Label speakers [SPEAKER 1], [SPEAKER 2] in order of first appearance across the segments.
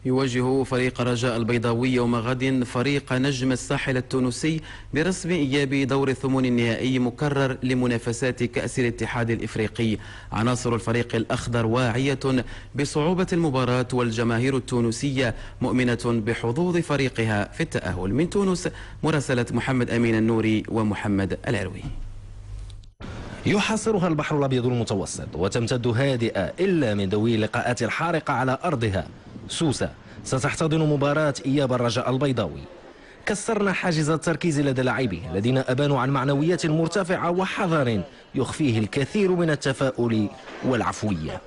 [SPEAKER 1] يواجه فريق رجاء البيضاوي يوم غد فريق نجم الساحل التونسي برسم إياب دور الثمن النهائي مكرر لمنافسات كأس الاتحاد الإفريقي. عناصر الفريق الأخضر واعية بصعوبة المباراة، والجماهير التونسية مؤمنة بحظوظ فريقها في التأهل. من تونس مراسلة محمد أمين النوري ومحمد العروي.
[SPEAKER 2] يحاصرها البحر الأبيض المتوسط وتمتد هادئة إلا من ذوي اللقاءات الحارقة على أرضها. سوسة ستحتضن مباراة إياب الرجاء البيضاوي. كسرنا حاجز التركيز لدى لاعبيه الذين أبانوا عن معنويات مرتفعة وحذر يخفيه الكثير من التفاؤل والعفوية.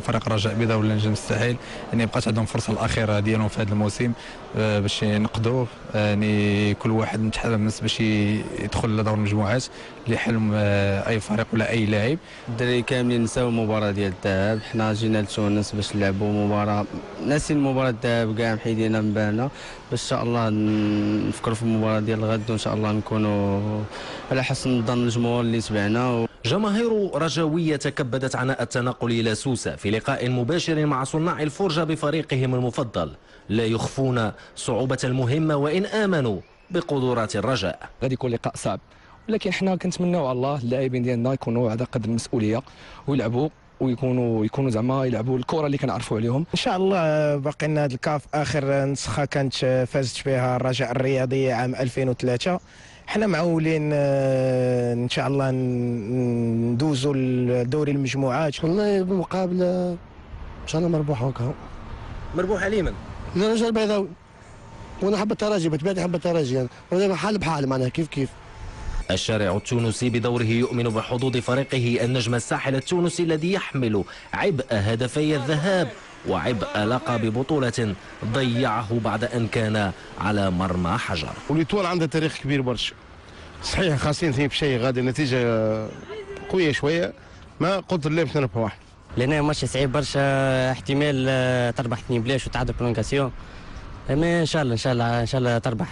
[SPEAKER 3] فريق الرجاء البيضاوي ولا نجم الساحل يعني بقات عندهم الفرصه الاخيره ديالهم في هذا الموسم باش ينقذوه. يعني كل واحد متحمس باش يدخل لدور المجموعات اللي حلم اي فريق ولا اي لاعب.
[SPEAKER 4] الدراري كاملين نساو المباراه ديال الذهاب، حنا جينا لتونس باش نلعبوا مباراه ناسين مباراه الذهاب كاع محيدينها من بالنا، باش ان شاء الله نفكروا في المباراه ديال الغد وان شاء الله نكونوا على حسن ظن الجمهور اللي تبعنا.
[SPEAKER 2] جماهير رجاوية تكبدت عناء التنقل إلى سوسة في لقاء مباشر مع صناع الفرجة بفريقهم المفضل. لا يخفون صعوبة المهمة وإن آمنوا بقدرات الرجاء.
[SPEAKER 5] غادي يكون لقاء صعب، ولكن حنا كنتمناو على الله اللاعبين ديالنا يكونوا على قدر المسؤولية ويلعبوا ويكونوا زعما يلعبوا الكره اللي كنعرفوا عليهم.
[SPEAKER 6] ان شاء الله باقي لنا هاد الكاف اخر نسخه كانت فازت بها الرجاء الرياضي عام 2003. حنا معولين ان شاء الله ندوزوا لدوري المجموعات.
[SPEAKER 7] والله بالمقابله ان شاء الله مربوح هكا.
[SPEAKER 2] مربوح على من؟
[SPEAKER 7] الرجاء البيضاوي. وانا حب الترجي، بطبيعتي حب الترجي يعني حال بحال معناها كيف.
[SPEAKER 2] الشارع التونسي بدوره يؤمن بحظوظ فريقه النجم الساحل التونسي الذي يحمل عبء هدفي الذهاب وعبء لقب بطولة ضيعه بعد أن كان على مرمى حجر.
[SPEAKER 8] وليتوال عندها تاريخ كبير برشا، صحيح خاصين في شيء غادي النتيجة قوية شوية، ما قلت لا باش نربح واحد.
[SPEAKER 9] لأن ماتش صعيب برشا، احتمال تربح 2 بلاش وتعادل برونكاسيون، اما ان شاء الله تربح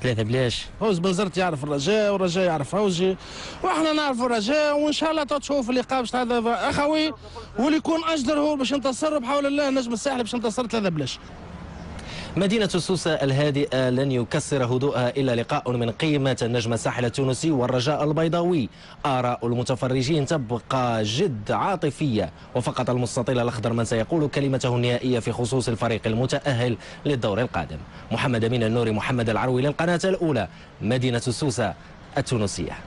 [SPEAKER 9] 3 بلاش.
[SPEAKER 10] فوز بنزرت يعرف الرجاء والرجاء يعرف فوزي واحنا نعرف الرجاء، وان شاء الله تشوف اللقاء باش هذا اخوي واللي يكون اجدر هو باش ينتصر، بحول الله نجم الساحل باش ينتصر 3 بلاش.
[SPEAKER 2] مدينة سوسة الهادئة لن يكسر هدوءها إلا لقاء من قيمة النجم الساحل التونسي والرجاء البيضاوي. آراء المتفرجين تبقى جد عاطفية، وفقط المستطيل الأخضر من سيقول كلمته النهائية في خصوص الفريق المتأهل للدور القادم. محمد أمين النوري، محمد العروي للقناة الأولى، مدينة سوسة التونسية.